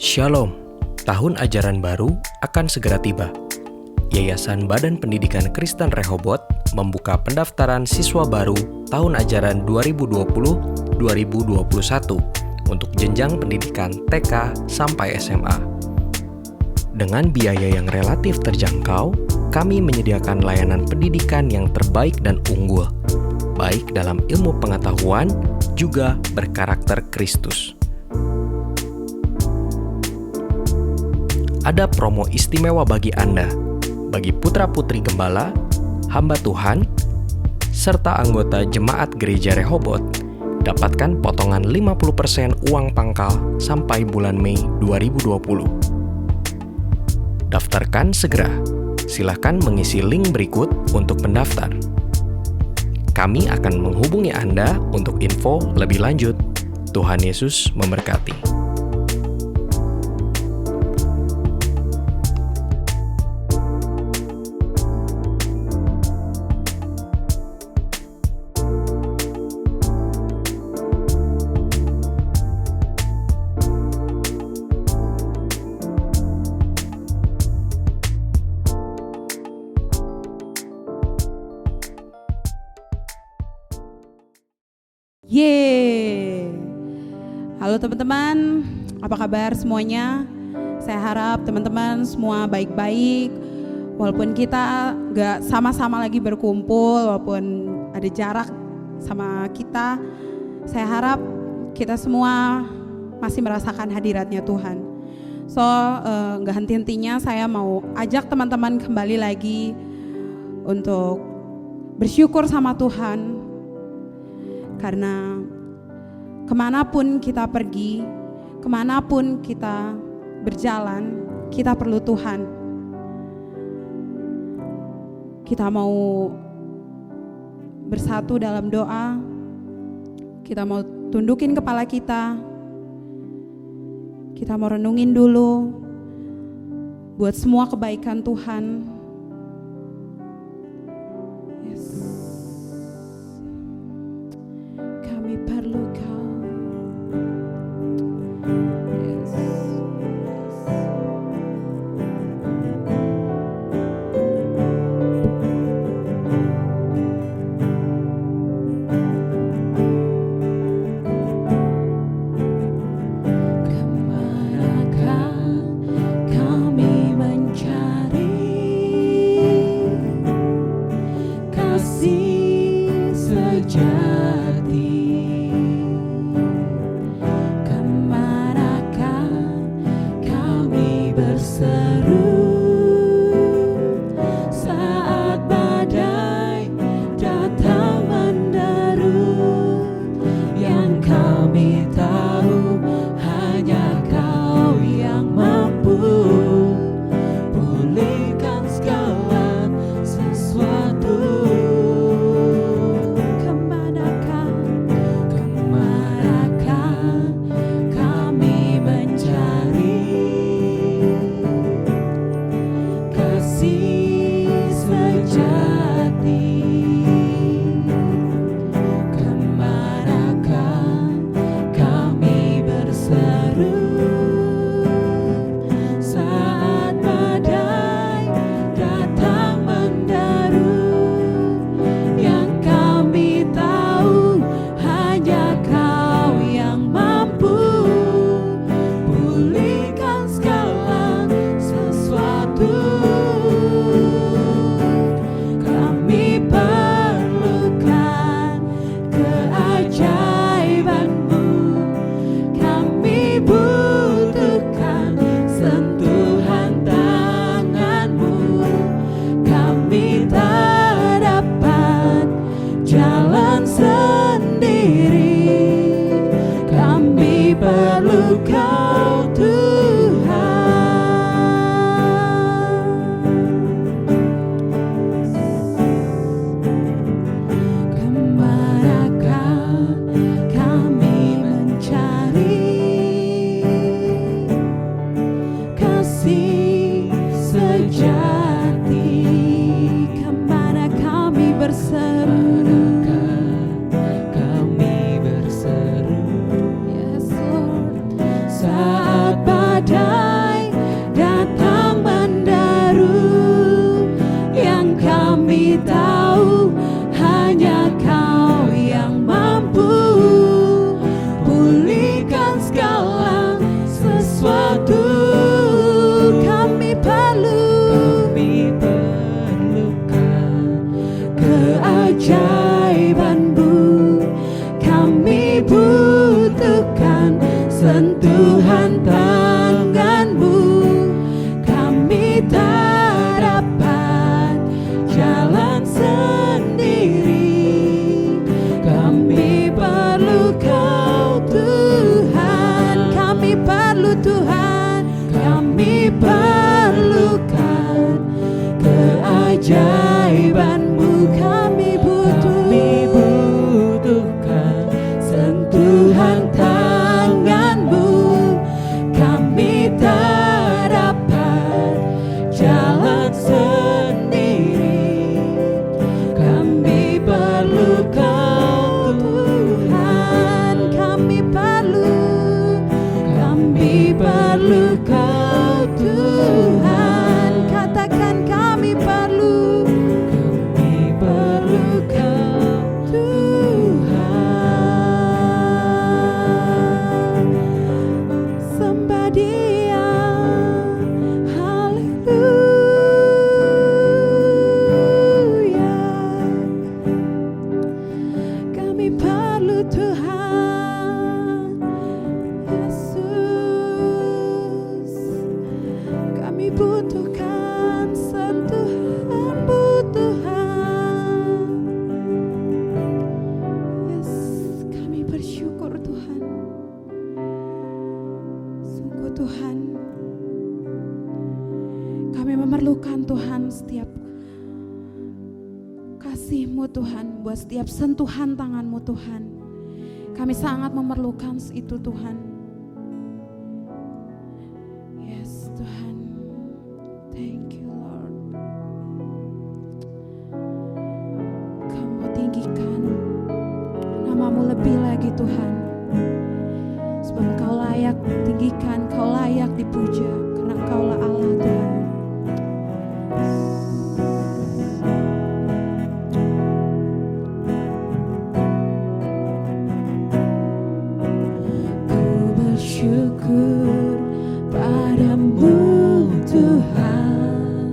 Shalom, tahun ajaran baru akan segera tiba. Yayasan Badan Pendidikan Kristen Rehoboth membuka pendaftaran siswa baru tahun ajaran 2020-2021 untuk jenjang pendidikan TK sampai SMA. Dengan biaya yang relatif terjangkau, kami menyediakan layanan pendidikan yang terbaik dan unggul, baik dalam ilmu pengetahuan juga berkarakter Kristus. Ada promo istimewa bagi Anda, bagi putra-putri gembala, hamba Tuhan, serta anggota jemaat gereja Rehoboth. Dapatkan potongan 50% uang pangkal sampai bulan Mei 2020. Daftarkan segera. Silakan mengisi link berikut untuk mendaftar. Kami akan menghubungi Anda untuk info lebih lanjut. Tuhan Yesus memberkati. Halo teman-teman, apa kabar semuanya? Saya harap teman-teman semua baik-baik. Walaupun kita gak sama-sama lagi berkumpul, walaupun ada jarak sama kita, saya harap kita semua masih merasakan hadiratnya Tuhan. So, gak henti-hentinya saya mau ajak teman-teman kembali lagi untuk bersyukur sama Tuhan. Karena kemanapun kita pergi, kemanapun kita berjalan, kita perlu Tuhan. Kita mau bersatu dalam doa, kita mau tundukin kepala kita mau renungin dulu buat semua kebaikan Tuhan. Kemanakah kami mencari badai datang menderu, yang kami tahu hanya Kau yang mampu pulihkan segala sesuatu. Kami perlukan keajaiban-Mu, kami butuhkan sentuhan tangan-Mu, kami tak dapat jalan sendiri, kami perlu Kau Tuhan, kami perlu Tuhan, kami perlukan keajaiban-Mu, kami butuhkan sentuhan tangan-Mu, kami tak dapat jalan sendiri, kami perlu Kau Tuhan, kami perlu Kau Tuhan. Katakan kami perlu Kau Tuhan. Sembah Dia, haleluya. Kami perlu Tuhan Yesus, kami butuhkan sentuhan-Mu Tuhan. Yes, kami bersyukur Tuhan. Sungguh Tuhan, kami memerlukan Tuhan setiap kasih-Mu Tuhan, buat setiap sentuhan tangan-Mu Tuhan. Kami sangat memerlukan itu Tuhan. Yes Tuhan, thank you Lord. Kamu tinggikan nama-Mu lebih lagi Tuhan, sebab Engkau layak tinggikan, Kau layak dipuja, karena Engkaulah Allah Tuhan. Bersyukur padamu Tuhan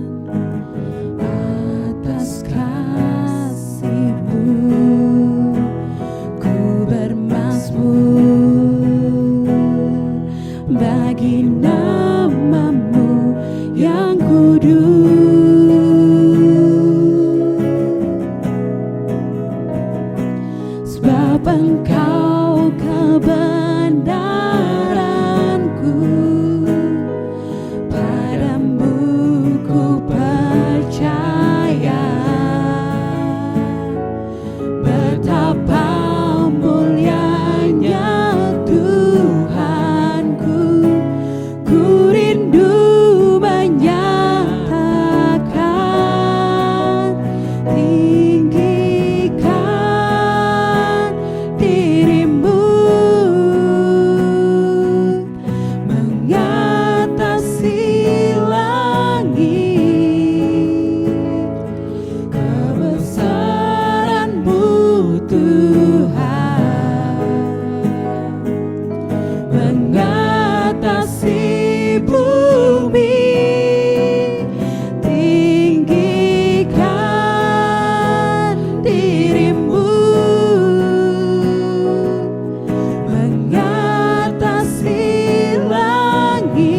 atas kasih-Mu, ku bermazmur bagi nama-Mu yang kudus, sebab Engkau kebenaranku, padamu ku percaya. Betapa mulianya Tuhanku, ku rindu menyatakan, tinggikan diri-Mu mengatasi langit. Kebesaran-Mu Tuhan mengatasi bumi. Tinggikan diri-Mu mengatasi langit.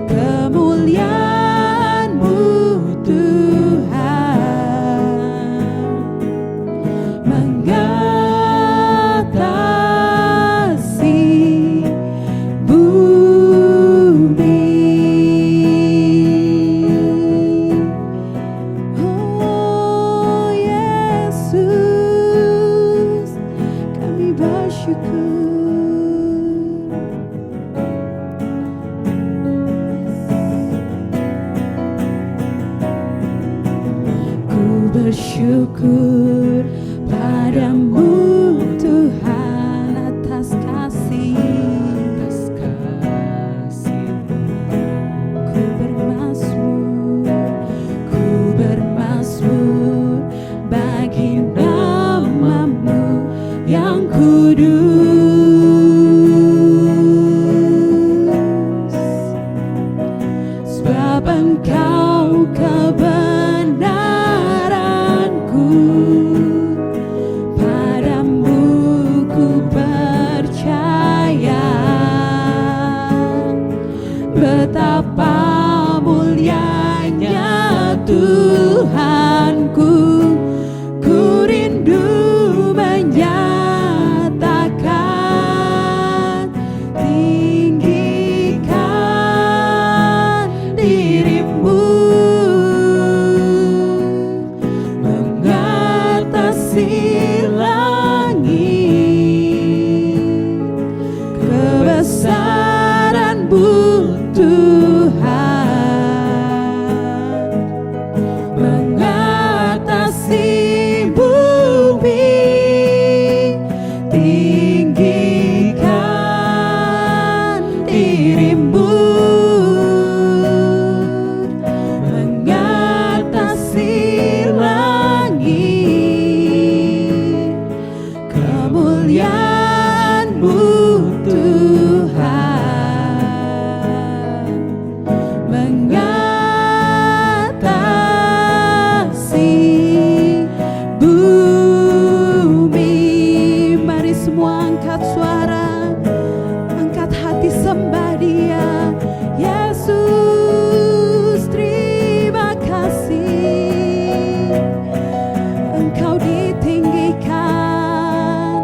Kemuliaan-Mu Tuhan mengatasi bumi. Oh Yesus, kami bersyukur. Ku bersyukur padamu Tuhan atas kasih kudus, sebab Engkau kebenaranku, padamu ku percaya. Betapa mulianya Tuhanku, ku rindu menyatakan, tinggikan dirimu mengatasi langit, kebesaran-Mu Tuhan mengatasi bumi. Tinggikan dirimu mengatasi langit, kemuliaan-Mu Tuhan mengatasi bumi. Mari semua angkat suara, angkat hati, sembah Dia. Yesus, terima kasih, Engkau ditinggikan,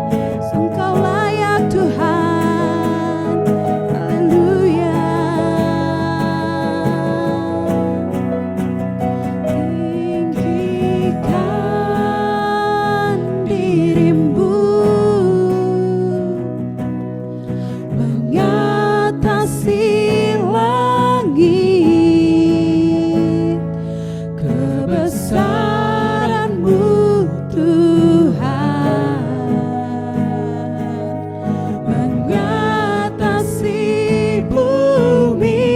Engkau layak Tuhan. Haleluya. Tinggikan dirimu mengatasi langit, kebesaran-Mu Tuhan mengatasi bumi.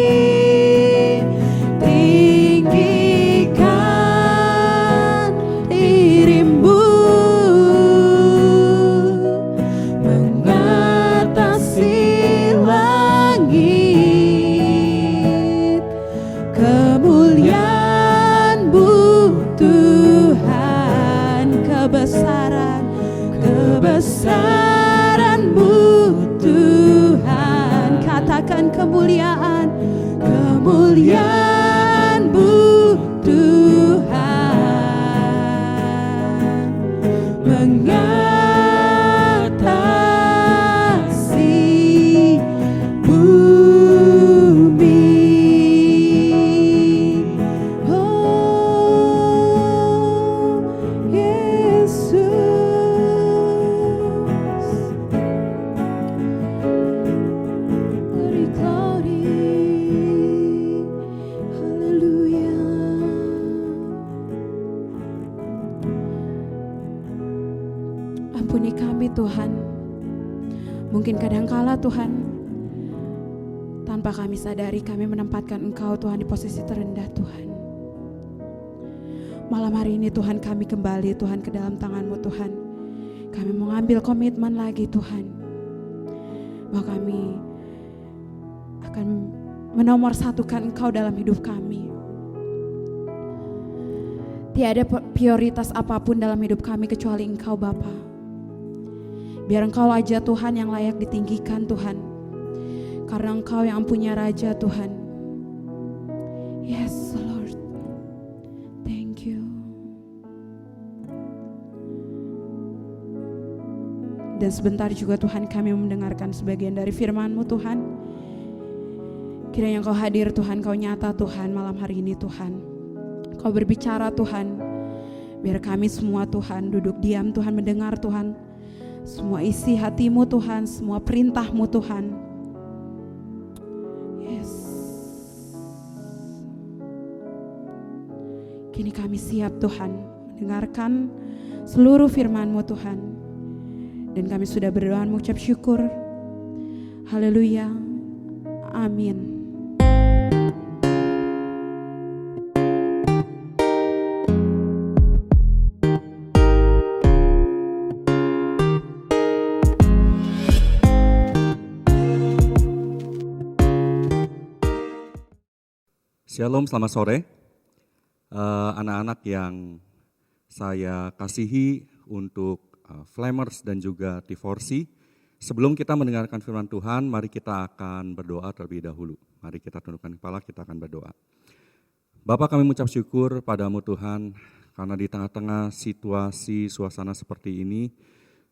Tinggikan dirimu mengatasi langit, kemuliaan-Mu Tuhan, kebesaran-Mu Tuhan. Katakan kemuliaan, kemuliaan-Mu Tuhan mengatasi bumi. Oh Yesus, glory, glory, haleluya. Ampuni kami Tuhan, mungkin kadangkala Tuhan, tanpa kami sadari kami menempatkan Engkau Tuhan di posisi terendah Tuhan. Malam hari ini Tuhan, kami kembali Tuhan ke dalam tangan-Mu Tuhan. Kami mengambil komitmen lagi Tuhan, bahwa kami akan menomorsatukan Engkau dalam hidup kami. Tiada prioritas apapun dalam hidup kami kecuali Engkau Bapa. Biar Engkau aja Tuhan yang layak ditinggikan Tuhan, karena Engkau yang punya Raja Tuhan. Yes Lord, thank you. Dan sebentar juga Tuhan kami mendengarkan sebagian dari firman-Mu Tuhan. Kiranya Engkau hadir Tuhan, Kau nyata Tuhan malam hari ini Tuhan. Kau berbicara Tuhan, biar kami semua Tuhan duduk diam Tuhan, mendengar Tuhan semua isi hati-Mu Tuhan, semua perintah-Mu Tuhan. Yes. Kini kami siap Tuhan mendengarkan seluruh firman-Mu Tuhan. Dan kami sudah berdoa mengucap syukur. Haleluya. Amin. Shalom, selamat sore. Anak-anak yang saya kasihi untuk Flamers dan juga T4C. Sebelum kita mendengarkan firman Tuhan, mari kita akan berdoa terlebih dahulu. Mari kita tundukkan kepala, kita akan berdoa. Bapa, kami mengucap syukur padamu Tuhan, karena di tengah-tengah situasi suasana seperti ini,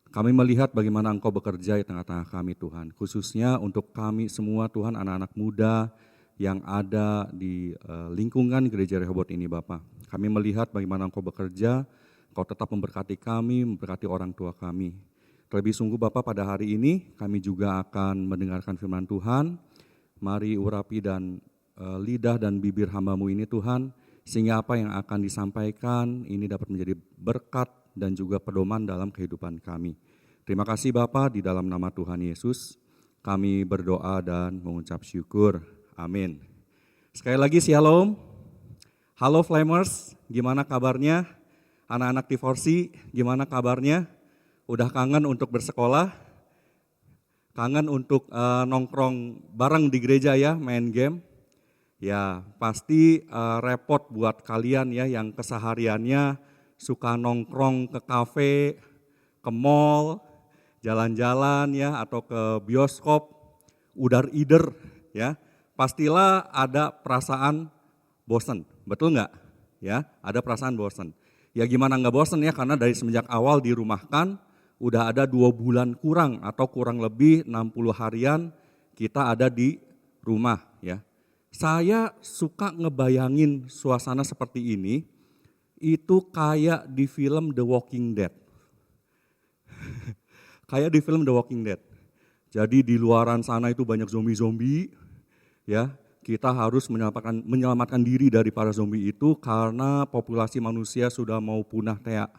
kami melihat bagaimana Engkau bekerja di tengah-tengah kami Tuhan. Khususnya untuk kami semua Tuhan, anak-anak muda yang ada di lingkungan Gereja Rehoboth ini Bapa. Kami melihat bagaimana Engkau bekerja, Engkau tetap memberkati kami, memberkati orang tua kami. Terlebih sungguh Bapa, pada hari ini kami juga akan mendengarkan firman Tuhan. Mari urapi dan lidah dan bibir hamba-Mu ini Tuhan, sehingga apa yang akan disampaikan ini dapat menjadi berkat dan juga pedoman dalam kehidupan kami. Terima kasih Bapa, di dalam nama Tuhan Yesus kami berdoa dan mengucap syukur. Amin. Sekali lagi shalom. Halo Flamers, gimana kabarnya? Anak-anak T4C, gimana kabarnya? Udah kangen untuk bersekolah? Kangen untuk nongkrong bareng di gereja ya, main game? Ya, pasti repot buat kalian ya yang kesehariannya suka nongkrong ke kafe, ke mall, jalan-jalan ya, atau ke bioskop, udar-ider ya. Pastilah ada perasaan bosan, betul nggak? Ya, ada perasaan bosan. Ya gimana nggak bosan ya, karena dari semenjak awal dirumahkan, udah ada 2 bulan kurang atau kurang lebih 60 harian kita ada di rumah ya. Saya suka ngebayangin suasana seperti ini, itu kayak di film The Walking Dead. Kayak di film The Walking Dead. Jadi di luaran sana itu banyak zombie-zombie, ya. Kita harus menyelamatkan diri dari para zombie itu karena populasi manusia sudah mau punah teak.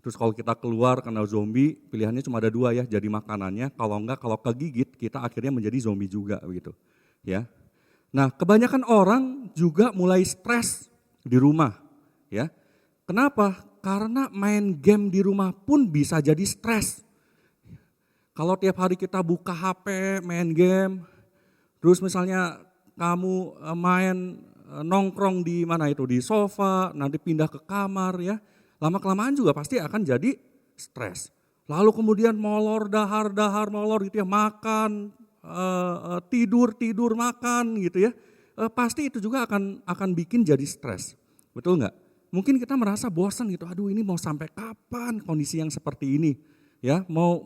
Terus kalau kita keluar kena zombie, pilihannya cuma ada 2 ya, jadi makanannya. Kalau enggak, kalau kegigit kita akhirnya menjadi zombie juga begitu, ya. Nah, kebanyakan orang juga mulai stres di rumah, ya. Kenapa? Karena main game di rumah pun bisa jadi stres. Kalau tiap hari kita buka HP, main game, terus misalnya kamu main nongkrong di mana itu, di sofa, nanti pindah ke kamar ya, lama-kelamaan juga pasti akan jadi stres. Lalu kemudian molor, dahar molor gitu ya, makan, tidur makan gitu ya, pasti itu juga akan bikin jadi stres, betul nggak? Mungkin kita merasa bosan gitu, aduh ini mau sampai kapan kondisi yang seperti ini, ya mau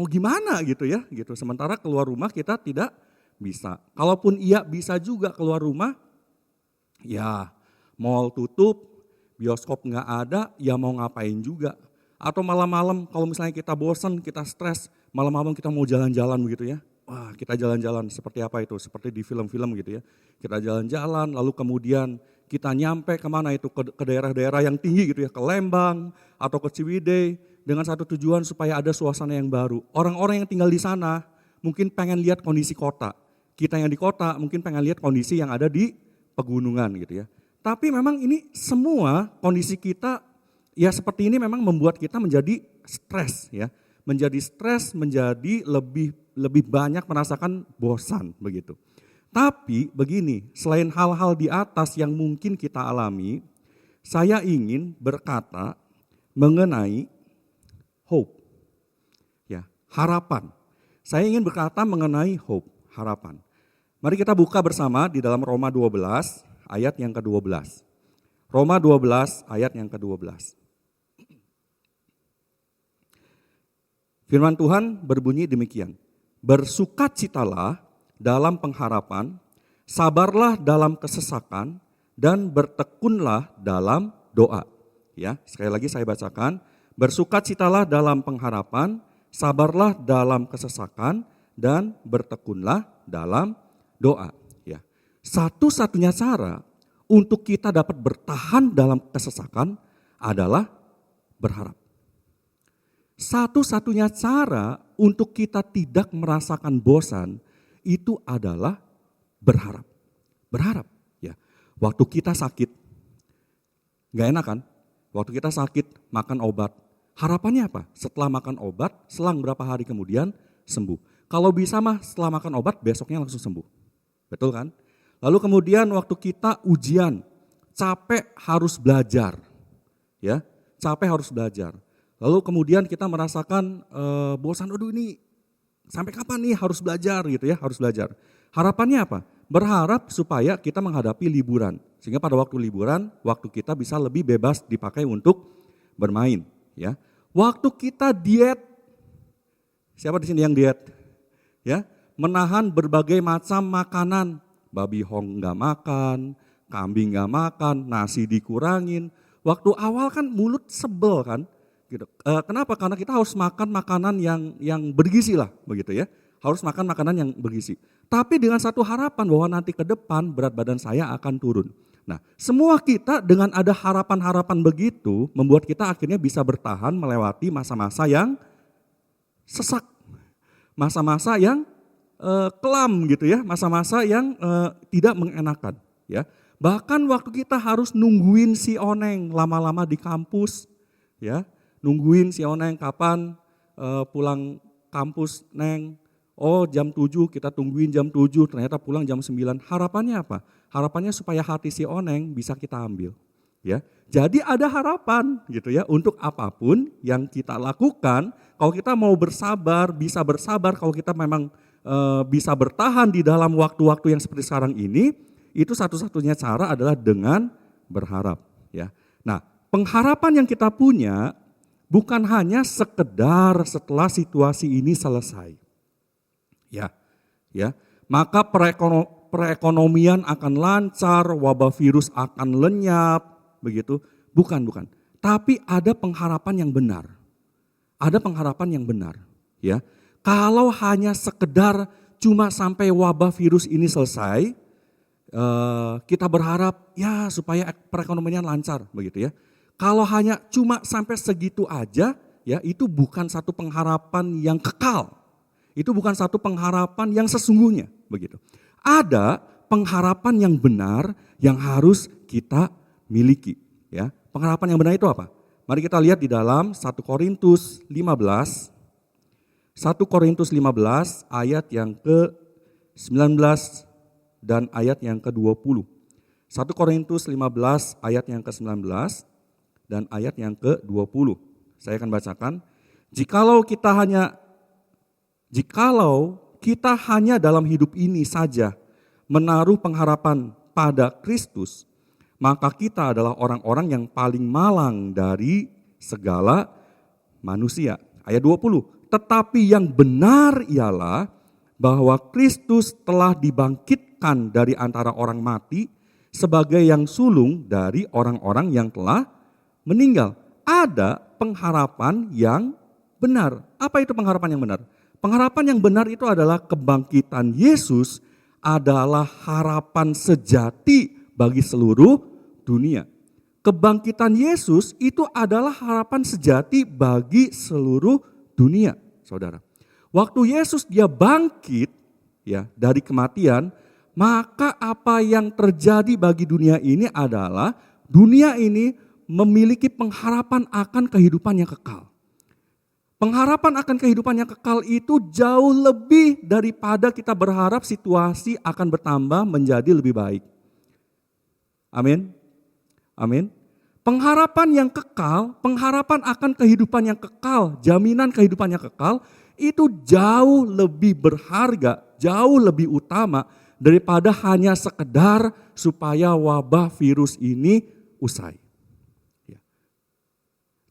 gimana gitu ya, gitu. Sementara keluar rumah kita tidak bisa. Kalaupun iya bisa juga keluar rumah, ya mall tutup, bioskop nggak ada, ya mau ngapain juga. Atau malam-malam kalau misalnya kita bosan, kita stres, malam-malam kita mau jalan-jalan begitu ya. Wah, kita jalan-jalan seperti apa itu? Seperti di film-film gitu ya. Kita jalan-jalan lalu kemudian kita nyampe kemana itu, ke daerah-daerah yang tinggi gitu ya, ke Lembang atau ke Ciwidey dengan satu tujuan supaya ada suasana yang baru. Orang-orang yang tinggal di sana mungkin pengen lihat kondisi kota. Kita yang di kota mungkin pengen lihat kondisi yang ada di pegunungan gitu ya. Tapi memang ini semua kondisi kita ya seperti ini memang membuat kita menjadi stres ya. Menjadi stres, menjadi lebih banyak merasakan bosan begitu. Tapi begini, selain hal-hal di atas yang mungkin kita alami, saya ingin berkata mengenai hope. Ya, harapan. Saya ingin berkata mengenai hope, harapan. Mari kita buka bersama di dalam Roma 12 ayat yang ke-12. Roma 12 ayat yang ke-12. Firman Tuhan berbunyi demikian. Bersukacitalah dalam pengharapan, sabarlah dalam kesesakan, dan bertekunlah dalam doa. Ya, sekali lagi saya bacakan. Bersukacitalah dalam pengharapan, sabarlah dalam kesesakan, dan bertekunlah dalam doa. Ya, satu-satunya cara untuk kita dapat bertahan dalam kesesakan adalah berharap. Satu-satunya cara untuk kita tidak merasakan bosan itu adalah berharap. Berharap ya. Waktu kita sakit, gak enak kan? Waktu kita sakit makan obat. Harapannya apa? Setelah makan obat, selang berapa hari kemudian sembuh. Kalau bisa mah setelah makan obat besoknya langsung sembuh. Betul kan? Lalu kemudian waktu kita ujian, capek harus belajar. Ya, capek harus belajar. Lalu kemudian kita merasakan bosan, aduh ini sampai kapan nih harus belajar gitu ya, harus belajar. Harapannya apa? Berharap supaya kita menghadapi liburan. Sehingga pada waktu liburan, waktu kita bisa lebih bebas dipakai untuk bermain. Ya, waktu kita diet, siapa di sini yang diet? Ya, menahan berbagai macam makanan. Babi hong nggak makan, kambing nggak makan, nasi dikurangin. Waktu awal kan mulut sebel kan, gitu. Kenapa? Karena kita harus makan makanan yang bergizi lah, begitu ya. Harus makan makanan yang bergizi. Tapi dengan satu harapan bahwa nanti ke depan berat badan saya akan turun. Nah, semua kita dengan ada harapan-harapan begitu membuat kita akhirnya bisa bertahan melewati masa-masa yang sesak, masa-masa yang kelam gitu ya, masa-masa yang tidak mengenakan ya. Bahkan waktu kita harus nungguin si Oneng lama-lama di kampus ya, nungguin si Oneng kapan pulang kampus Neng. Oh jam 7 kita tungguin jam 7 ternyata pulang jam 9. Harapannya apa? Harapannya supaya hati si Oneng bisa kita ambil ya. Jadi ada harapan gitu ya untuk apapun yang kita lakukan. Kalau kita mau bersabar, bisa bersabar, kalau kita memang bisa bertahan di dalam waktu-waktu yang seperti sekarang ini, itu satu-satunya cara adalah dengan berharap ya. Nah, pengharapan yang kita punya bukan hanya sekedar setelah situasi ini selesai. Ya. Ya. Maka perekonomian akan lancar, wabah virus akan lenyap, begitu. Bukan. Tapi ada pengharapan yang benar. Ada pengharapan yang benar, ya. Kalau hanya sekedar cuma sampai wabah virus ini selesai, kita berharap ya supaya perekonomian lancar begitu ya. Kalau hanya cuma sampai segitu aja, ya itu bukan satu pengharapan yang kekal. Itu bukan satu pengharapan yang sesungguhnya begitu. Ada pengharapan yang benar yang harus kita miliki ya. Pengharapan yang benar itu apa? Mari kita lihat di dalam 1 Korintus 15. 1 Korintus 15 ayat yang ke-19 dan ayat yang ke-20. 1 Korintus 15 ayat yang ke-19 dan ayat yang ke-20. Saya akan bacakan. Jikalau kita hanya dalam hidup ini saja menaruh pengharapan pada Kristus, maka kita adalah orang-orang yang paling malang dari segala manusia. Ayat 20. Tetapi yang benar ialah bahwa Kristus telah dibangkitkan dari antara orang mati sebagai yang sulung dari orang-orang yang telah meninggal. Ada pengharapan yang benar. Apa itu pengharapan yang benar? Pengharapan yang benar itu adalah kebangkitan Yesus adalah harapan sejati bagi seluruh dunia. Kebangkitan Yesus itu adalah harapan sejati bagi seluruh dunia, saudara. Waktu Yesus dia bangkit ya dari kematian, maka apa yang terjadi bagi dunia ini adalah dunia ini memiliki pengharapan akan kehidupan yang kekal. Pengharapan akan kehidupan yang kekal itu jauh lebih daripada kita berharap situasi akan bertambah menjadi lebih baik. Amin. Amin. Pengharapan yang kekal, pengharapan akan kehidupan yang kekal, jaminan kehidupan yang kekal, itu jauh lebih berharga, jauh lebih utama daripada hanya sekedar supaya wabah virus ini usai.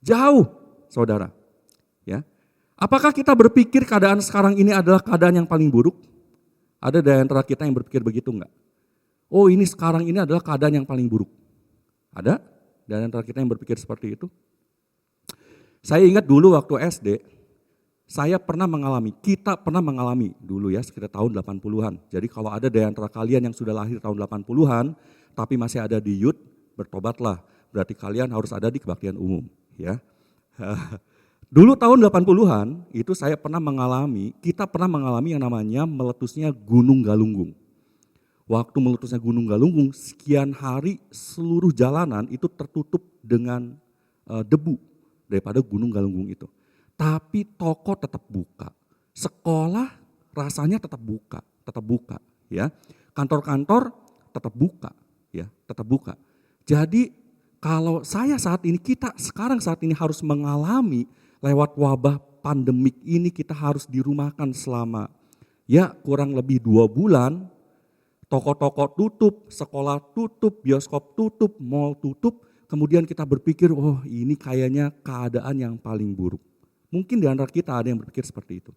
Jauh, saudara. Ya. Apakah kita berpikir keadaan sekarang ini adalah keadaan yang paling buruk? Ada dari antara kita yang berpikir begitu enggak? Oh ini sekarang ini adalah keadaan yang paling buruk. Ada? Dan antara kita yang berpikir seperti itu. Saya ingat dulu waktu SD, kita pernah mengalami dulu ya sekitar tahun 80-an. Jadi kalau ada dari antara kalian yang sudah lahir tahun 80-an, tapi masih ada di youth, bertobatlah. Berarti kalian harus ada di kebaktian umum. Ya. Dulu tahun 80-an itu kita pernah mengalami yang namanya meletusnya Gunung Galunggung. Waktu meletusnya Gunung Galunggung, sekian hari seluruh jalanan itu tertutup dengan debu daripada Gunung Galunggung itu. Tapi toko tetap buka, sekolah rasanya tetap buka, ya. Kantor-kantor tetap buka, ya, tetap buka. Jadi kalau kita sekarang saat ini harus mengalami lewat wabah pandemik ini, kita harus dirumahkan selama ya kurang lebih 2 bulan, toko-toko tutup, sekolah tutup, bioskop tutup, mall tutup, kemudian kita berpikir, oh ini kayaknya keadaan yang paling buruk. Mungkin di antara kita ada yang berpikir seperti itu.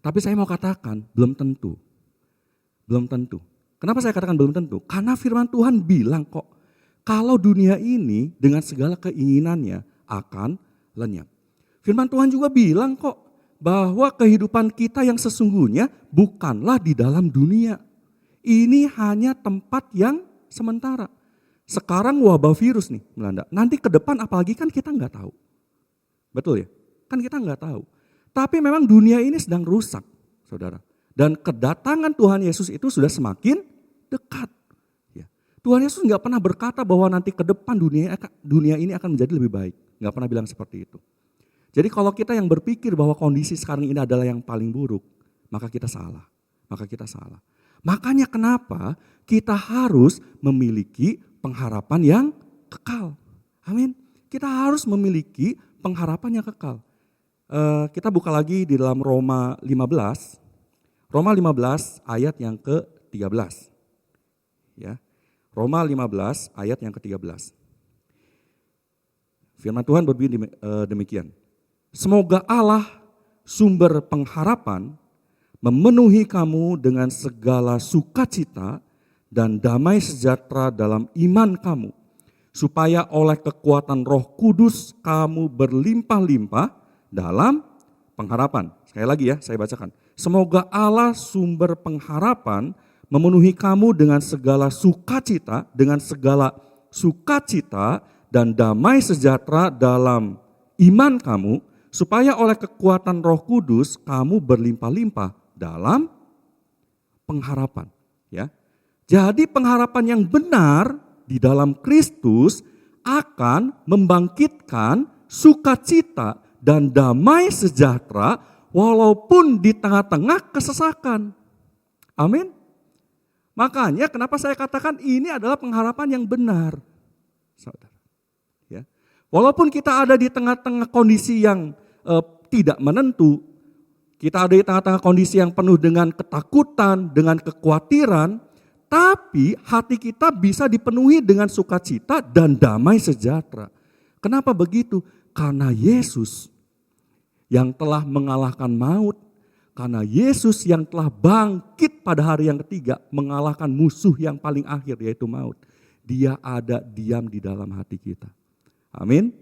Tapi saya mau katakan, belum tentu. Belum tentu. Kenapa saya katakan belum tentu? Karena firman Tuhan bilang kok, kalau dunia ini dengan segala keinginannya akan lenyap. Firman Tuhan juga bilang kok, bahwa kehidupan kita yang sesungguhnya bukanlah di dalam dunia. Ini hanya tempat yang sementara. Sekarang wabah virus nih melanda. Nanti ke depan apalagi kan kita nggak tahu. Betul ya? Kan kita nggak tahu. Tapi memang dunia ini sedang rusak, saudara. Dan kedatangan Tuhan Yesus itu sudah semakin dekat. Ya. Tuhan Yesus nggak pernah berkata bahwa nanti ke depan dunia ini akan menjadi lebih baik. Nggak pernah bilang seperti itu. Jadi kalau kita yang berpikir bahwa kondisi sekarang ini adalah yang paling buruk, maka kita salah. Makanya kenapa kita harus memiliki pengharapan yang kekal. Amin. Kita harus memiliki pengharapan yang kekal. Kita buka lagi di dalam Roma 15. Roma 15 ayat yang ke-13. Ya. Roma 15 ayat yang ke-13. Firman Tuhan berbunyi demikian. Semoga Allah sumber pengharapan memenuhi kamu dengan segala sukacita dan damai sejahtera dalam iman kamu, supaya oleh kekuatan Roh Kudus kamu berlimpah-limpah dalam pengharapan. Sekali lagi ya, saya bacakan. Semoga Allah sumber pengharapan memenuhi kamu dengan segala sukacita, dan damai sejahtera dalam iman kamu, supaya oleh kekuatan Roh Kudus kamu berlimpah-limpah dalam pengharapan. Ya, jadi pengharapan yang benar di dalam Kristus akan membangkitkan sukacita dan damai sejahtera walaupun di tengah-tengah kesesakan. Amin. Makanya kenapa saya katakan ini adalah pengharapan yang benar. Saudara. Ya. Walaupun kita ada di tengah-tengah kondisi yang tidak menentu, kita ada di tengah-tengah kondisi yang penuh dengan ketakutan, dengan kekhawatiran, tapi hati kita bisa dipenuhi dengan sukacita dan damai sejahtera. Kenapa begitu? Karena Yesus yang telah mengalahkan maut, karena Yesus yang telah bangkit pada hari yang ketiga, mengalahkan musuh yang paling akhir yaitu maut. Dia ada diam di dalam hati kita. Amin.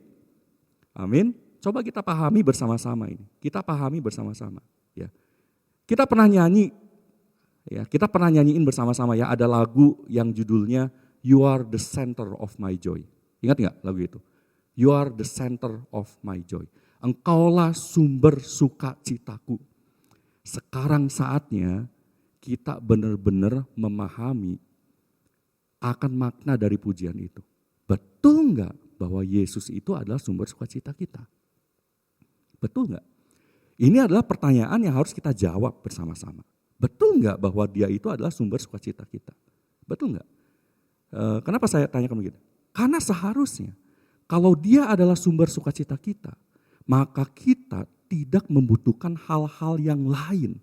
Amin. Coba kita pahami bersama-sama ini. Kita pahami bersama-sama. Ya. Kita pernah nyanyi, ya, kita pernah nyanyiin bersama-sama ya. Ada lagu yang judulnya You Are the Center of My Joy. Ingat nggak lagu itu? You are the center of my joy. Engkaulah sumber sukacitaku. Sekarang saatnya kita benar-benar memahami akan makna dari pujian itu. Betul nggak bahwa Yesus itu adalah sumber sukacita kita? Betul nggak? Ini adalah pertanyaan yang harus kita jawab bersama-sama. Betul nggak bahwa dia itu adalah sumber sukacita kita? Betul nggak? Kenapa saya tanyakan begitu? Karena seharusnya kalau dia adalah sumber sukacita kita, maka kita tidak membutuhkan hal-hal yang lain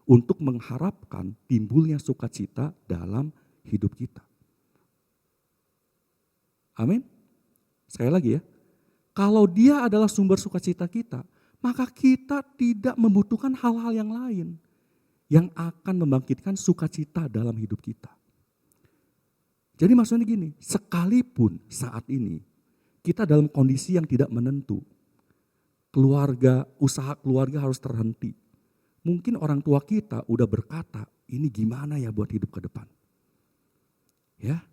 untuk mengharapkan timbulnya sukacita dalam hidup kita. Amin. Sekali lagi ya, kalau dia adalah sumber sukacita kita, maka kita tidak membutuhkan hal-hal yang lain yang akan membangkitkan sukacita dalam hidup kita. Jadi maksudnya gini, sekalipun saat ini kita dalam kondisi yang tidak menentu, usaha keluarga harus terhenti. Mungkin orang tua kita udah berkata, ini gimana ya buat hidup ke depan? Ya,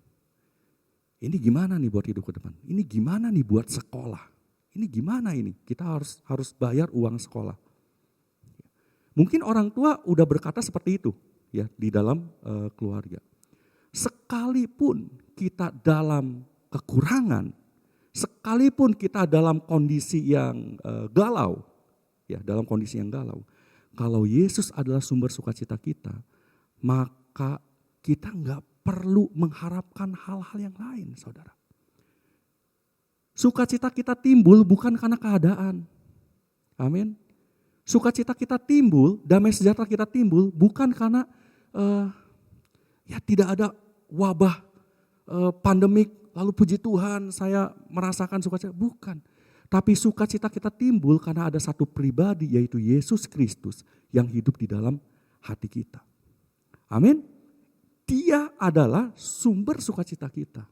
ini gimana nih buat hidup ke depan? Ini gimana nih buat sekolah? Ini gimana ini? Kita harus bayar uang sekolah. Mungkin orang tua udah berkata seperti itu ya di dalam keluarga. Sekalipun kita dalam kekurangan, sekalipun kita dalam kondisi yang galau, ya dalam kondisi yang galau, kalau Yesus adalah sumber sukacita kita, maka kita nggak perlu mengharapkan hal-hal yang lain, saudara. Sukacita kita timbul bukan karena keadaan. Amin. Sukacita kita timbul, damai sejahtera kita timbul bukan karena tidak ada wabah pandemik, lalu puji Tuhan saya merasakan sukacita. Bukan. Tapi sukacita kita timbul karena ada satu pribadi, yaitu Yesus Kristus yang hidup di dalam hati kita. Amin. Dia adalah sumber sukacita kita.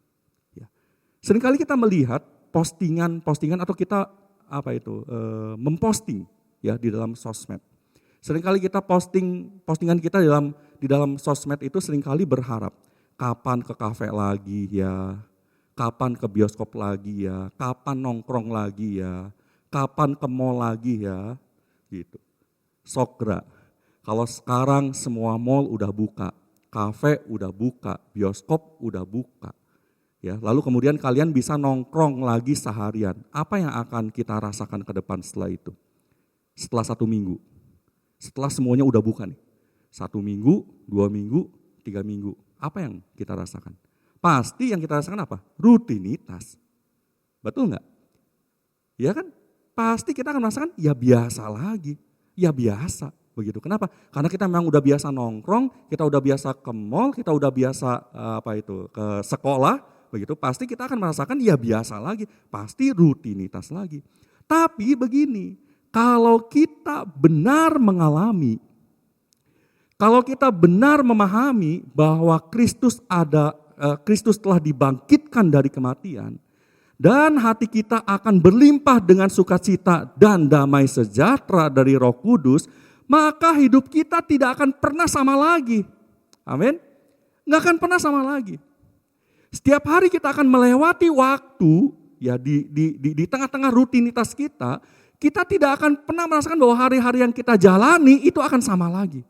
Ya. Seringkali kita melihat postingan atau kita memposting ya di dalam sosmed. Seringkali kita postingan kita di dalam sosmed itu seringkali berharap kapan ke kafe lagi ya, kapan ke bioskop lagi ya, kapan nongkrong lagi ya, kapan ke mall lagi ya, gitu. Sokra, kalau sekarang semua mall udah buka, kafe udah buka, bioskop udah buka. Ya, lalu kemudian kalian bisa nongkrong lagi seharian. Apa yang akan kita rasakan ke depan setelah itu? Setelah 1 minggu. Setelah semuanya udah buka nih. 1 minggu, 2 minggu, 3 minggu. Apa yang kita rasakan? Pasti yang kita rasakan apa? Rutinitas. Betul nggak? Ya kan? Pasti kita akan merasakan ya biasa lagi. Ya biasa. Begitu. Kenapa? Karena kita memang udah biasa nongkrong, kita udah biasa ke mall, kita udah biasa ke sekolah, begitu. Pasti kita akan merasakan ya biasa lagi, pasti rutinitas lagi. Tapi begini, kalau kita benar mengalami, kalau kita benar memahami bahwa Kristus telah dibangkitkan dari kematian, dan hati kita akan berlimpah dengan sukacita dan damai sejahtera dari Roh Kudus, maka hidup kita tidak akan pernah sama lagi. Amin. Nggak akan pernah sama lagi. Setiap hari kita akan melewati waktu ya di tengah-tengah rutinitas kita tidak akan pernah merasakan bahwa hari-hari yang kita jalani itu akan sama lagi.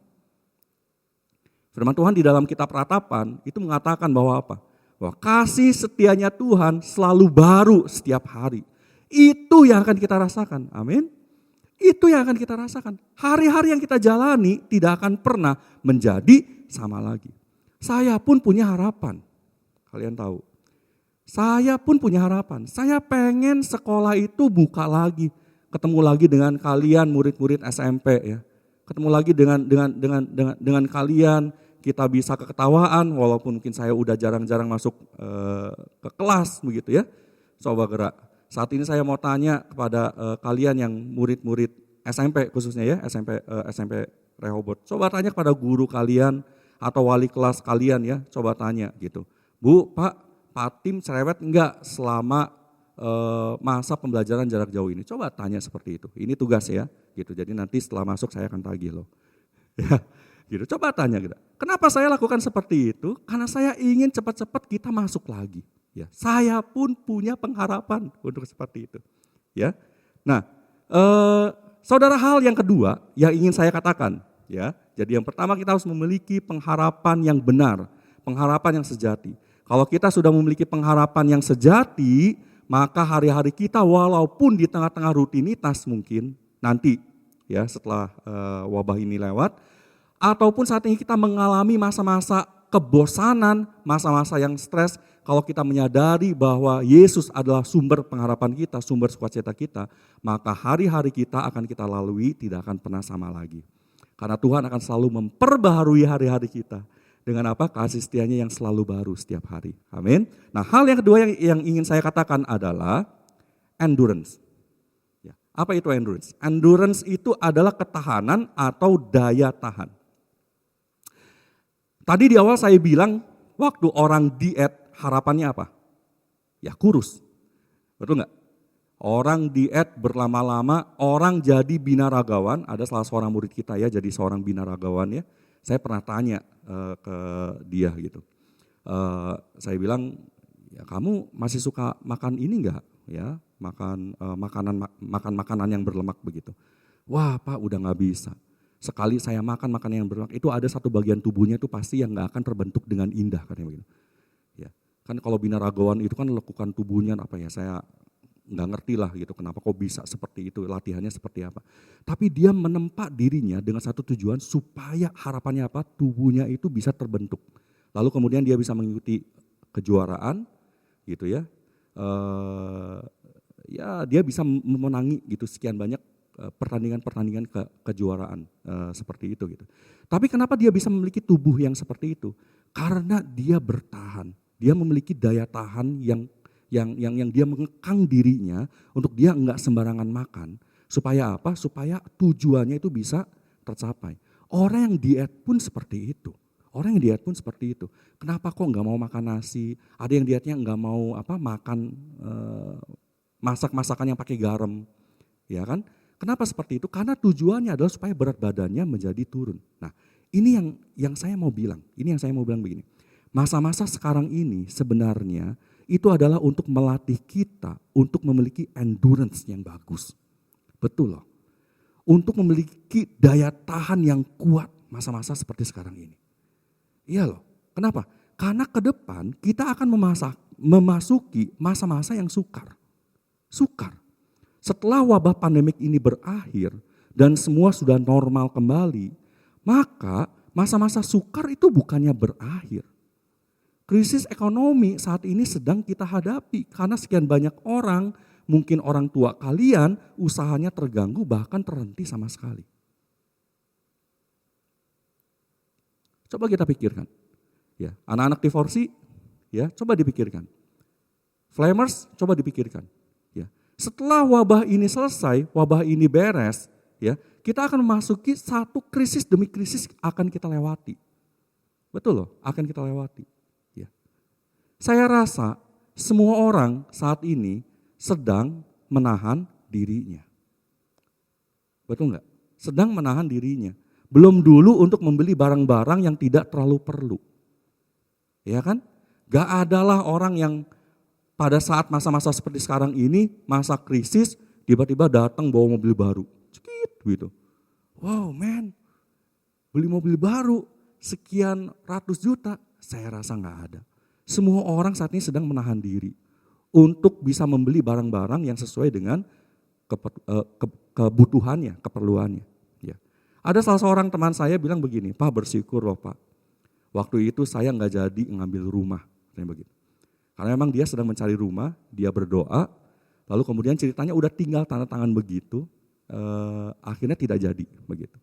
Firman Tuhan di dalam kitab Ratapan itu mengatakan bahwa apa? Bahwa kasih setianya Tuhan selalu baru setiap hari. Itu yang akan kita rasakan. Amin. Itu yang akan kita rasakan. Hari-hari yang kita jalani tidak akan pernah menjadi sama lagi. Saya pun punya harapan. Kalian tahu. Saya pun punya harapan. Saya pengen sekolah itu buka lagi. Ketemu lagi dengan kalian murid-murid SMP ya. Ketemu lagi dengan kalian, kita bisa keketawaan walaupun mungkin saya udah jarang-jarang masuk ke kelas begitu ya. Coba gerak. Saat ini saya mau tanya kepada kalian yang murid-murid SMP khususnya ya, SMP Rehoboth. Coba tanya kepada guru kalian atau wali kelas kalian ya, coba tanya gitu. Bu, Pak Tim cerewet enggak selama masa pembelajaran jarak jauh ini? Coba tanya seperti itu. Ini tugas ya, gitu. Jadi nanti setelah masuk saya akan tagih loh. Ya, gitu. Coba tanya gitu. Kenapa saya lakukan seperti itu? Karena saya ingin cepat-cepat kita masuk lagi. Ya, saya pun punya pengharapan untuk seperti itu. Ya, nah, saudara, hal yang kedua yang ingin saya katakan, ya. Jadi yang pertama kita harus memiliki pengharapan yang benar, pengharapan yang sejati. Kalau kita sudah memiliki pengharapan yang sejati, maka hari-hari kita walaupun di tengah-tengah rutinitas mungkin nanti, ya setelah wabah ini lewat, ataupun saat ini kita mengalami masa-masa kebosanan, masa-masa yang stres. Kalau kita menyadari bahwa Yesus adalah sumber pengharapan kita, sumber sukacita kita, maka hari-hari kita akan kita lalui tidak akan pernah sama lagi. Karena Tuhan akan selalu memperbaharui hari-hari kita. Dengan apa? Kasih setianya yang selalu baru setiap hari. Amin. Nah, hal yang kedua yang ingin saya katakan adalah endurance. Ya, apa itu endurance? Endurance itu adalah ketahanan atau daya tahan. Tadi di awal saya bilang waktu orang diet, harapannya apa? Ya kurus, betul nggak? Orang diet berlama-lama, orang jadi binaragawan. Ada salah seorang murid kita ya, jadi seorang binaragawan ya. Saya pernah tanya ke dia gitu. Saya bilang, ya kamu masih suka makan ini nggak? Ya, makan makanan yang berlemak begitu. Wah Pak, udah nggak bisa. Sekali saya makan makanan yang berlemak, itu ada satu bagian tubuhnya itu pasti yang nggak akan terbentuk dengan indah katanya begitu. Ya, kan kalau binaragawan itu kan lekukan tubuhnya apa ya, saya nggak ngerti lah gitu kenapa kok bisa seperti itu, latihannya seperti apa. Tapi dia menempa dirinya dengan satu tujuan supaya harapannya apa, tubuhnya itu bisa terbentuk. lalu kemudian dia bisa mengikuti kejuaraan gitu ya. Ya dia bisa memenangi gitu sekian banyak pertandingan-pertandingan kejuaraan seperti itu gitu. Tapi kenapa dia bisa memiliki tubuh yang seperti itu? Karena dia bertahan. Dia memiliki daya tahan yang dia mengekang dirinya untuk dia enggak sembarangan makan. Supaya apa? Supaya tujuannya itu bisa tercapai. Orang yang diet pun seperti itu. Orang yang diet pun seperti itu. Kenapa kok enggak mau makan nasi? Ada yang dietnya enggak mau makan masak-masakan yang pakai garam. Ya kan? Kenapa seperti itu? Karena tujuannya adalah supaya berat badannya menjadi turun. Nah, ini yang saya mau bilang. Ini yang saya mau bilang begini. Masa-masa sekarang ini sebenarnya itu adalah untuk melatih kita untuk memiliki endurance yang bagus. Betul loh. Untuk memiliki daya tahan yang kuat masa-masa seperti sekarang ini. Iya loh. Kenapa? Karena ke depan kita akan memasuki masa-masa yang sukar. Sukar. Setelah wabah pandemik ini berakhir dan semua sudah normal kembali, maka masa-masa sukar itu bukannya berakhir. Krisis ekonomi saat ini sedang kita hadapi karena sekian banyak orang, mungkin orang tua kalian, usahanya terganggu bahkan terhenti sama sekali. Coba kita pikirkan. Ya, anak-anak divorsi, ya, coba dipikirkan. Flamers, coba dipikirkan. Ya. Setelah wabah ini selesai, wabah ini beres, ya, kita akan memasuki satu krisis demi krisis akan kita lewati. Betul loh, akan kita lewati. Ya. Saya rasa semua orang saat ini sedang menahan dirinya. Betul enggak? Sedang menahan dirinya. Belum dulu untuk membeli barang-barang yang tidak terlalu perlu. Ya kan? Gak adalah orang yang pada saat masa-masa seperti sekarang ini, masa krisis, tiba-tiba datang bawa mobil baru. Cekit gitu. Wow man, beli mobil baru sekian ratus juta, saya rasa gak ada. Semua orang saat ini sedang menahan diri untuk bisa membeli barang-barang yang sesuai dengan kebutuhannya, keperluannya. Ya. Ada salah seorang teman saya bilang begini, Pak bersyukur loh Pak, waktu itu saya gak jadi ngambil rumah. Begitu. Karena memang dia sedang mencari rumah, dia berdoa, lalu kemudian ceritanya udah tinggal tanda tangan begitu, akhirnya tidak jadi begitu.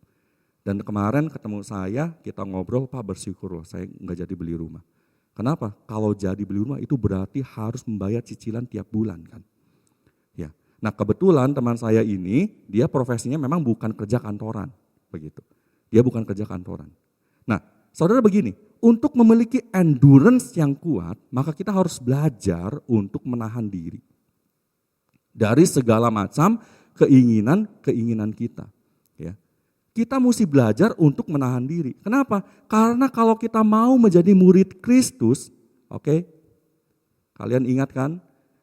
Dan kemarin ketemu saya, kita ngobrol, Pak bersyukur loh saya nggak jadi beli rumah. Kenapa? Kalau jadi beli rumah itu berarti harus membayar cicilan tiap bulan kan. Ya. Nah kebetulan teman saya ini, dia profesinya memang bukan kerja kantoran begitu. Dia bukan kerja kantoran. Nah saudara begini, untuk memiliki endurance yang kuat, maka kita harus belajar untuk menahan diri. Dari segala macam keinginan kita. Ya. Kita mesti belajar untuk menahan diri. Kenapa? Karena kalau kita mau menjadi murid Kristus, oke, kalian ingat kan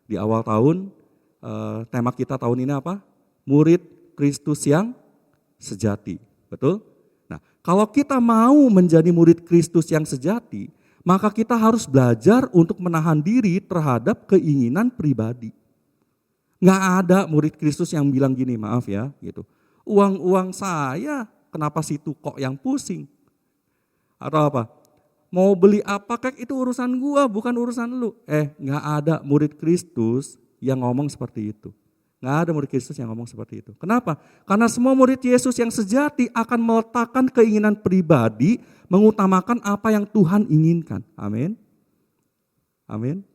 di awal tahun, tema kita tahun ini apa? Murid Kristus yang sejati, betul? Nah, kalau kita mau menjadi murid Kristus yang sejati, maka kita harus belajar untuk menahan diri terhadap keinginan pribadi. Nggak ada murid Kristus yang bilang gini, maaf ya, gitu. Uang saya, kenapa situ kok yang pusing? Atau apa? Mau beli apa kek itu urusan gua, bukan urusan lu. Nggak ada murid Kristus yang ngomong seperti itu. Nggak ada murid Yesus yang ngomong seperti itu. Kenapa? Karena semua murid Yesus yang sejati akan meletakkan keinginan pribadi, mengutamakan apa yang Tuhan inginkan. Amin. Amin.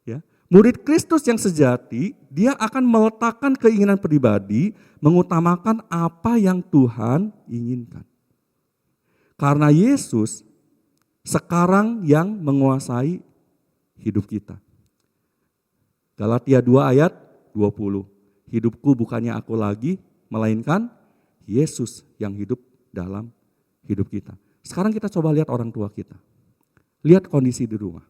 Ya. Murid Kristus yang sejati, dia akan meletakkan keinginan pribadi, mengutamakan apa yang Tuhan inginkan. Karena Yesus sekarang yang menguasai hidup kita. Galatia 2 ayat 20. Hidupku bukannya aku lagi, melainkan Yesus yang hidup dalam hidup kita. Sekarang kita coba lihat orang tua kita. Lihat kondisi di rumah.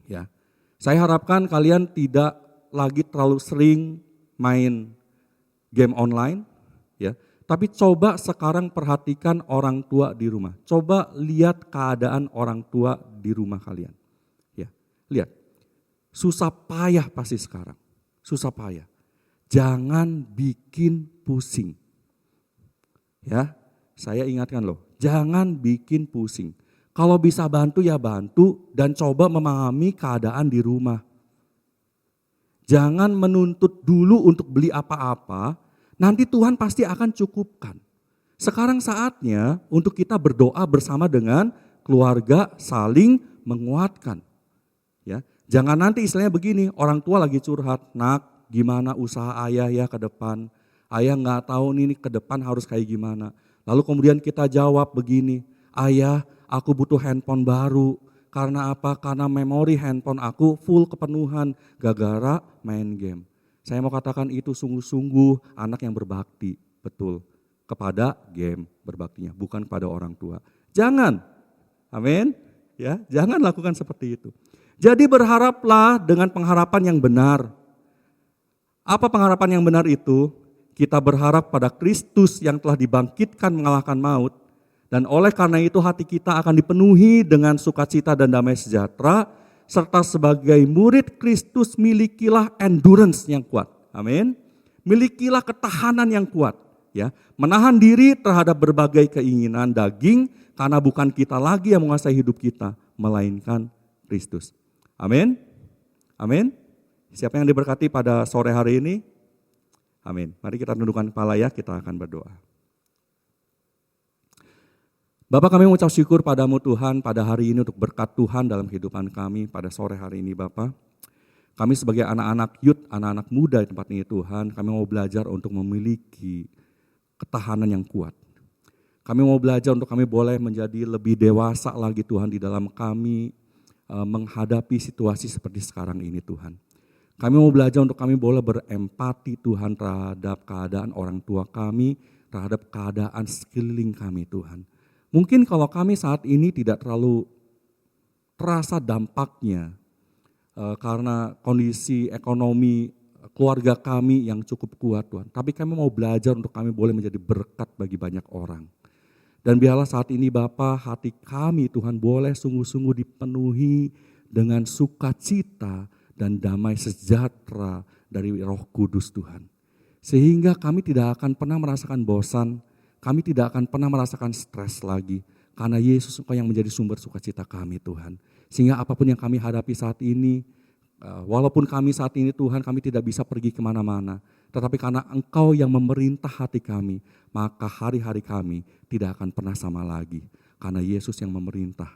Ya. Saya harapkan kalian tidak lagi terlalu sering main game online, ya. Tapi coba sekarang perhatikan orang tua di rumah. Coba lihat keadaan orang tua di rumah kalian. Ya, lihat. Susah payah pasti sekarang. Susah payah. Jangan bikin pusing. Ya, saya ingatkan loh, jangan bikin pusing. Kalau bisa bantu ya bantu dan coba memahami keadaan di rumah. Jangan menuntut dulu untuk beli apa-apa, nanti Tuhan pasti akan cukupkan. Sekarang saatnya untuk kita berdoa bersama dengan keluarga, saling menguatkan. Ya, jangan nanti istilahnya begini, orang tua lagi curhat, nak gimana usaha ayah ya ke depan. Ayah nggak tahu nih ke depan harus kayak gimana. Lalu kemudian kita jawab begini, ayah aku butuh handphone baru. Karena apa? Karena memori handphone aku full kepenuhan gara-gara main game. Saya mau katakan itu sungguh-sungguh anak yang berbakti, betul. Kepada game berbaktinya, bukan kepada orang tua. Jangan, amin. Ya, jangan lakukan seperti itu. Jadi berharaplah dengan pengharapan yang benar. Apa pengharapan yang benar itu? Kita berharap pada Kristus yang telah dibangkitkan mengalahkan maut. Dan oleh karena itu hati kita akan dipenuhi dengan sukacita dan damai sejahtera. Serta sebagai murid Kristus milikilah endurance yang kuat. Amin. Milikilah ketahanan yang kuat. Ya, menahan diri terhadap berbagai keinginan daging karena bukan kita lagi yang menguasai hidup kita, melainkan Kristus. Amin. Amin. Siapa yang diberkati pada sore hari ini? Amin. Mari kita tundukkan kepala ya, kita akan berdoa. Bapak, kami mengucap syukur padamu Tuhan pada hari ini untuk berkat Tuhan dalam kehidupan kami pada sore hari ini Bapak. Kami sebagai anak-anak youth, anak-anak muda di tempat ini Tuhan, kami mau belajar untuk memiliki ketahanan yang kuat. Kami mau belajar untuk kami boleh menjadi lebih dewasa lagi Tuhan di dalam kami menghadapi situasi seperti sekarang ini Tuhan. Kami mau belajar untuk kami boleh berempati Tuhan terhadap keadaan orang tua kami, terhadap keadaan sekeliling kami Tuhan. Mungkin kalau kami saat ini tidak terlalu terasa dampaknya karena kondisi ekonomi keluarga kami yang cukup kuat Tuhan. Tapi kami mau belajar untuk kami boleh menjadi berkat bagi banyak orang. Dan biarlah saat ini Bapa, hati kami Tuhan boleh sungguh-sungguh dipenuhi dengan sukacita dan damai sejahtera dari Roh Kudus Tuhan. Sehingga kami tidak akan pernah merasakan bosan, kami tidak akan pernah merasakan stres lagi. Karena Yesus Engkau yang menjadi sumber sukacita kami Tuhan. Sehingga apapun yang kami hadapi saat ini, walaupun kami saat ini Tuhan kami tidak bisa pergi kemana-mana. Tetapi karena Engkau yang memerintah hati kami, maka hari-hari kami tidak akan pernah sama lagi. Karena Yesus yang memerintah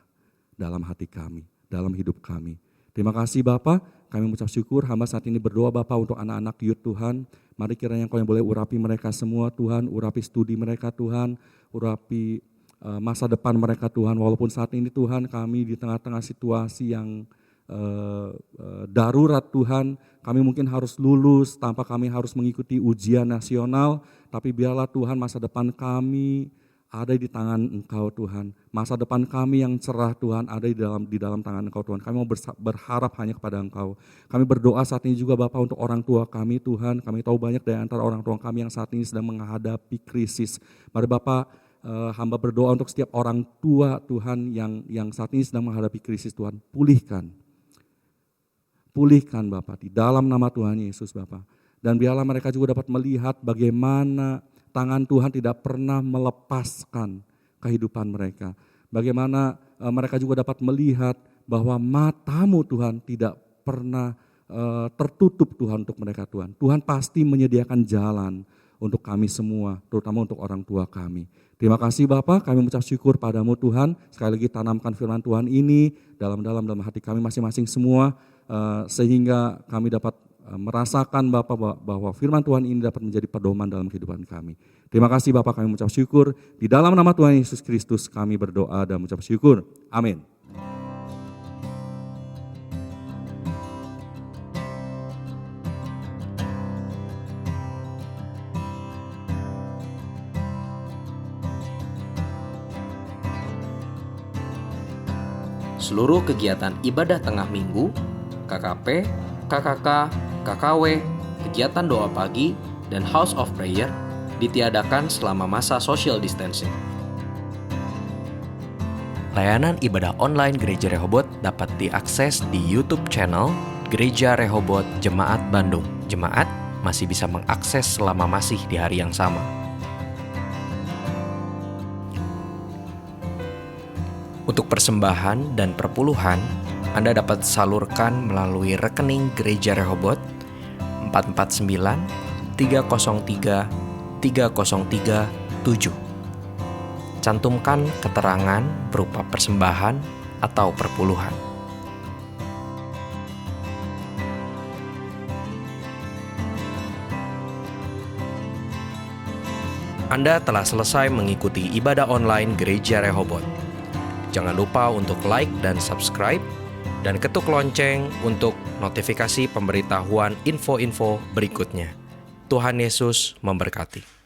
dalam hati kami, dalam hidup kami. Terima kasih Bapa, kami mengucap syukur, hamba saat ini berdoa Bapa untuk anak-anak youth Tuhan. Mari kiranya Engkau yang boleh urapi mereka semua Tuhan, urapi studi mereka Tuhan, urapi masa depan mereka Tuhan. Walaupun saat ini Tuhan kami di tengah-tengah situasi yang darurat Tuhan, kami mungkin harus lulus tanpa kami harus mengikuti ujian nasional, tapi biarlah Tuhan masa depan kami ada di tangan Engkau Tuhan. Masa depan kami yang cerah Tuhan ada di dalam tangan Engkau Tuhan. Kami mau berharap hanya kepada Engkau. Kami berdoa saat ini juga Bapa untuk orang tua kami Tuhan. Kami tahu banyak dari antara orang tua kami yang saat ini sedang menghadapi krisis. Mari Bapa, hamba berdoa untuk setiap orang tua Tuhan yang saat ini sedang menghadapi krisis Tuhan. Pulihkan Bapa di dalam nama Tuhan Yesus Bapa. Dan biarlah mereka juga dapat melihat bagaimana tangan Tuhan tidak pernah melepaskan kehidupan mereka. Bagaimana mereka juga dapat melihat bahwa matamu Tuhan tidak pernah tertutup Tuhan untuk mereka Tuhan. Tuhan pasti menyediakan jalan untuk kami semua, terutama untuk orang tua kami. Terima kasih Bapa, kami mengucap syukur padamu Tuhan. Sekali lagi tanamkan firman Tuhan ini dalam hati kami masing-masing semua, sehingga kami dapat merasakan Bapak bahwa firman Tuhan ini dapat menjadi pedoman dalam kehidupan kami. Terima kasih Bapak, kami mengucap syukur. Di dalam nama Tuhan Yesus Kristus kami berdoa dan mengucap syukur. Amin. Seluruh kegiatan ibadah tengah minggu, KKP, KKK, KKW, kegiatan doa pagi, dan House of Prayer ditiadakan selama masa social distancing. Layanan ibadah online Gereja Rehoboth dapat diakses di YouTube channel Gereja Rehoboth Jemaat Bandung. Jemaat masih bisa mengakses selama masih di hari yang sama. Untuk persembahan dan perpuluhan, Anda dapat salurkan melalui rekening Gereja Rehoboth 449 303 3037. Cantumkan keterangan berupa persembahan atau perpuluhan. Anda telah selesai mengikuti ibadah online Gereja Rehoboth. Jangan lupa untuk like dan subscribe, dan ketuk lonceng untuk notifikasi pemberitahuan info-info berikutnya. Tuhan Yesus memberkati.